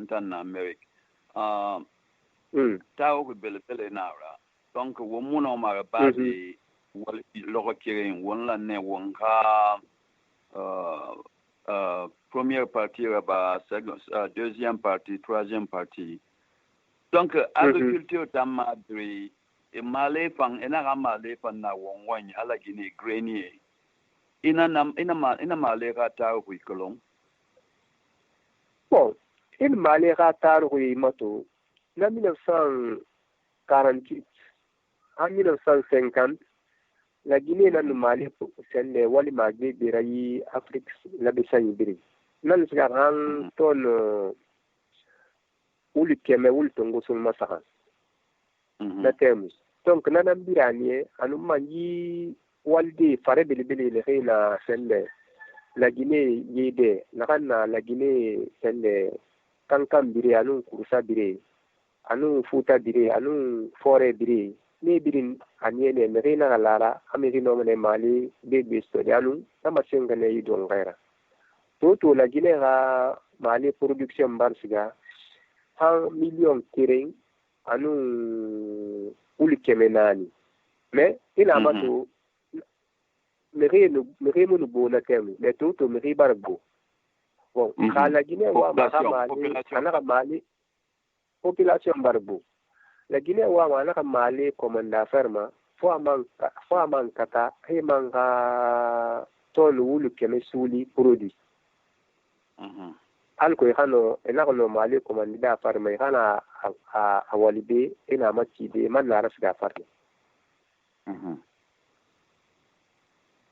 en Amérique. Tao que belle nara. Donc, au moment où on m'a parlé, le requérir, on l'a né, on a première partie, deuxième partie, troisième partie. Donc, agriculture dans Madrid, et malé fan, et n'a malé fan na wong à la Guinée, grenier. Ina malé rata ou colon. Bon, il malé rata ou moto, en 1948, en 1950, la Guinée n'a malé pour celle de Wali Magé de Rayi Afrique, la Bessani. Nan sekarang ton uli keme uli tongo sul masakan na temu donc nanam biranie anu manji walde fare bele le na sende la Guinée yede nakana la Guinée sende kankam bire anu kurusa bire anu futa bire anu fore bire ne birin aniene merina lara amerino mene mali de besto anu sama sengane yidon gaira to la Guinée a mali production barsiga 100 millions terrain anu uli kemenani mais il a mato mere mo bo na temu mais to mere barbo bon la Guinée wa mali anaka mali population barbo la Guinée wa anaka mali commanda ferma fo amang kata he manga ton uli kemesuli produit alko hano enako mali komandida farma hana a walibe ina machide man na rasga farma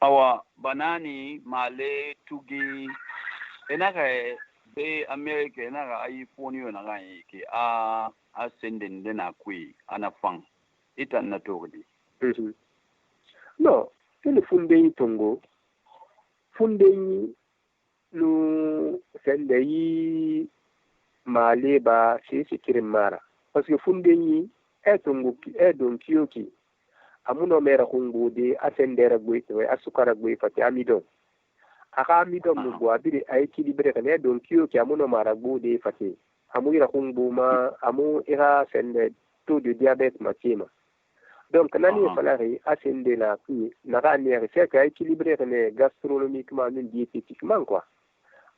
awa banani male tugi enaka be America enaka iPhone yo na ki a senden dena kui ana fang itan na togdi no ile funde tongo funde nu sende yi male ba si kirin mara parce que funde yi etongo edon kiyoki amuno mera kungude asendera gweto asukara gwe fati amidon aka amidon mu bo abiri ay équilibré kan don kiyoki amuno mara gode fati amuyira kunguma amu ira sende taux de diabète matima donc nani falari asende na ki na ranière c'est que équilibré kan gastronomiquement même diététiquement quoi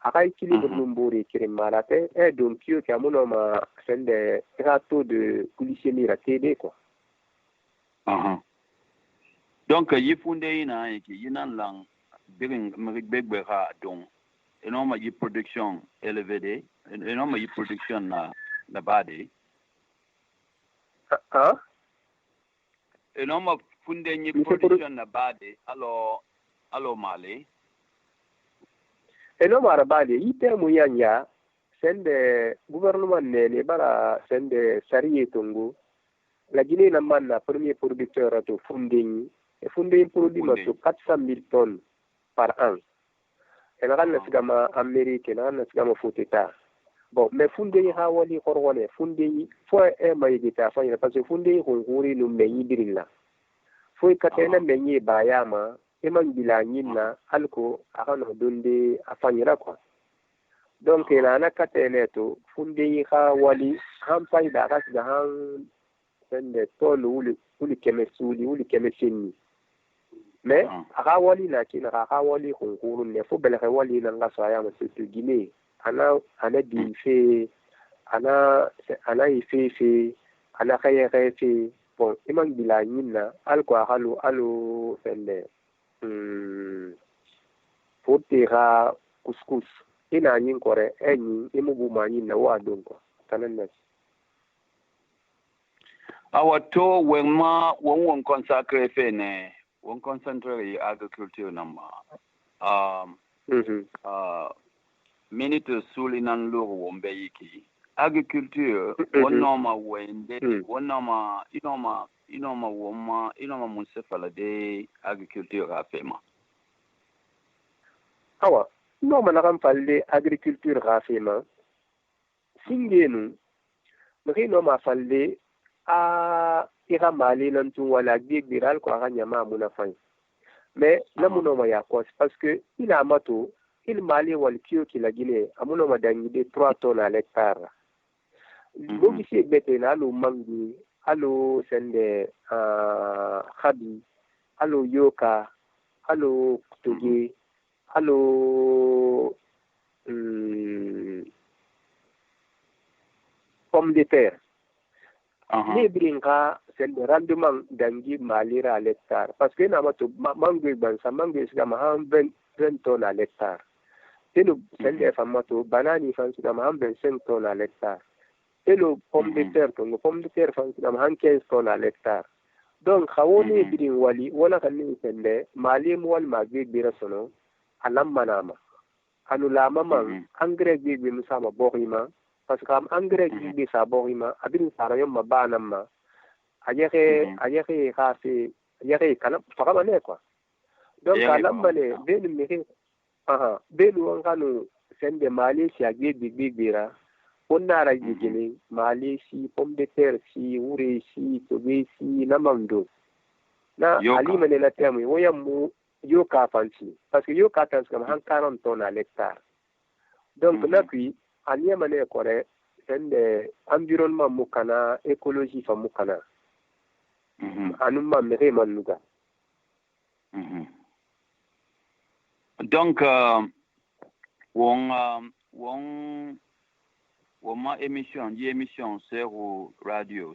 aka équilibre numburi kirim malate donc kiyoki amuno ma sende ira taux de glycémie raté quoi donc yifunde ina yake yinan lang birin mbegbe ha don enoma yi production élevée enoma yi production na bade enoma funde yi production na bade alo male enoma rabade yite mu yanya sende gouvernement ne bara sende sariye tongo la Guinée na manna premier producteur to funde et fondé un produit de 400 000 tonnes par an. Et là, on a Amérique, on a Foteta. Bon, mais fondé a wali horwane, fondé faut un maïdita, parce que fondé on roule nous meyi birilla. Faut katena meyi bayama, et man bilangina, alko, arano donde afanyira quoi. Donc, il a katena to, fondé a wali, hampai daras gahan, sende tol uli kemesuli, uli kemesini. Mais aka wali na kina aka wali konkuru ne fo bele wali na ngaso ya mo se Guinée ana di fe ana ife ana kaya fe bon imang bila nyina alko alo sende fotera couscous ina nyin kore enyi imubu manyi na wa donko tanan awato wenma won consacré fe ne on concentre agriculture nama minute sulinan loro wombe yiki agriculture wonoma wende wonoma inoma munsefala de agriculture afema awa noma na kam falle agriculture afema singenu mri ma falle a ira mali nan tun wala biral ko aka nyama muna fay mais namuno ma ya cause parce que il a mato il mali wal kiyo ki la Guinée amuno ma dangi de 3 tonnes à l'hectare bogi si bete na alu mangi alu sende khabi alu yoka alu toge alu pomme de terre ni brinka sende rendement dangi malira à l'hectare parce que na mato mangue bansa mangue sigama 20 tonnes à l'hectare teno sende famato banani fan sigama 25 tonnes à l'hectare teno pomme de terre fan sigama 15 tonnes à l'hectare donc khawoni brin wali wala kan ni sende malim wal magbe bira sono alam manama anula mamang engrais bi musama borima parce que engrais bi sa borima abin sarayom mabanama ayeke khasi ayeke kana fakamane quoi donc alam mane benu meke benu nganu sende mali si agbe bira onara jigini mali si pomme de terre si ure si tobe si namando na ali mane la temu woyamu yoka fanci parce que yoka tans comme 40 tonnes à l'hectare donc na puis ania mane kore sende environnement mukana écologie fa mukana anuma mere manuga donc ma émission Seku radio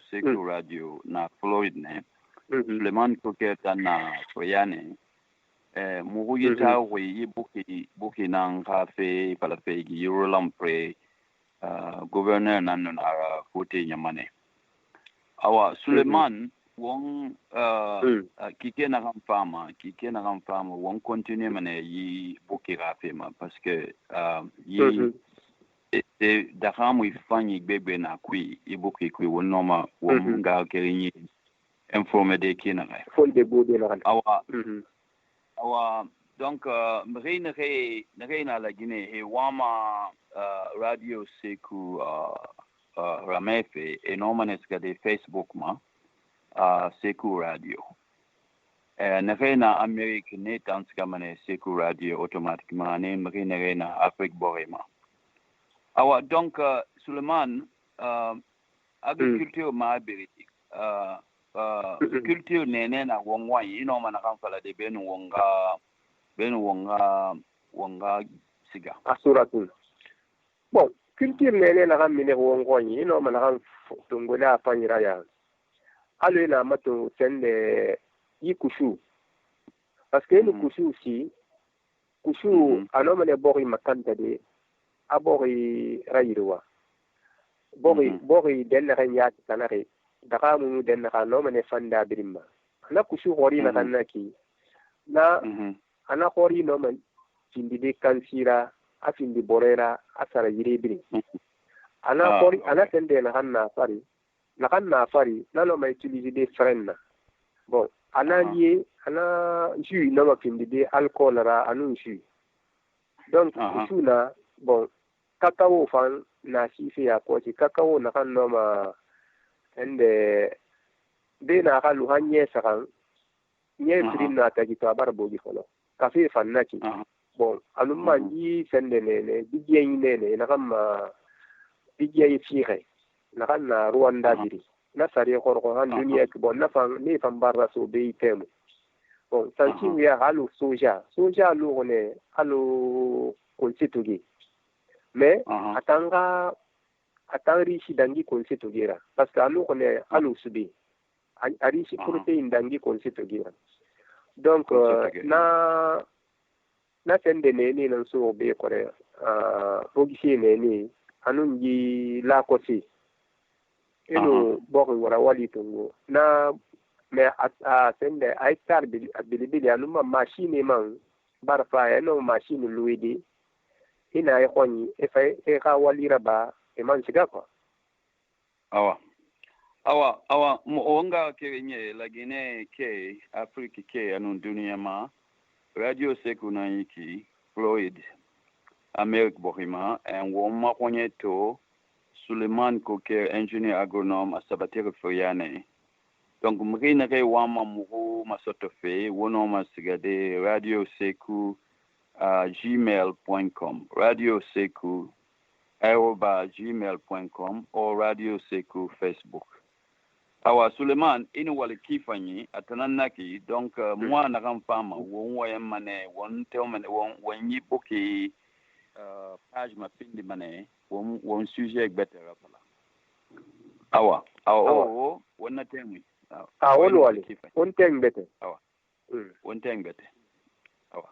na Floride ne Suleiman Koke tana koyane mugu yita wi buki nan kafe palafe gi Eurolampre gouverneur nan na kote nyamane awa Suleiman won kike na kan fama won continue mane yi buki kafe ma parce que yi de dakamu ifanyi bebe na kui ibuki kui won noma won ga kerini informé de kina ga fol de bode la awa donc na la Guinée et wama radio Seku ramefe enorme de Facebook ma Seku radio na Amérique ne tanska mane Seku radio automatiquement ne na Afrique borema awa donc Suleiman agriculture ma beri culture nene na wongwa ino mana kan fala de benu wonga siga asuratul bon culture nene na kan mine wongwa ino mana kan tungola apanyira ya alo na mato sende yikushu parce que le kushu anomane bori makanta de abori rayirwa bori den ranyat tanare daga mu den na no mane fanda birimma na kushu hori na kanaki na ana hori no man tindi de kansira afindi borera asara yire biri ana hori ana tende na kanna fari na no ma utiliser des freins bon ana lié ana jus no ma findi de alcool ra anu jus donc kushu na bon kakao fan na sife ya ko ci kakao na kan no ma ende de na ka lu hanye sakan nye frin na ta gito abar bogi folo kafe fan na ki bon alumma yi sende ne bigiye ne na kam bigiye fire na kan na Rwanda biri na sari ko han duniya ki bon na fan ne fan barra so be temu bon santi ya halu soja lu ne halu konsitugi mais atangri si dangi konsitugira parce que alu ne alu subi ari si protein dangi konsitugira donc na sende ne nan so be kore bogisi ne anun yi la kosi eno bokon wara wali tungo na mais a sende ay tar bilibili anuma machine man barfa eno machine luidi ina ay khoni e ka walira ba e man siga ko awa mo onga kenye la Guinée ke Afrique ke anun dunia ma radio Seku na yiki Floyd Amerique Borima en woma konye to Suleiman Koke engineer agronome asabatire foyane donc mrina ke wama mugo masotofe wono masigade radio Seku gmail.com radio Seku @gmail.com or Radio Seku Facebook. Awa Suleiman ini wale kifanyi atananaki donc moi na kan fama won waye mane won tew mane won yi boki page ma pindi mane won sujet betera pala awa won na temi won wale won teng bete awa won teng bete awa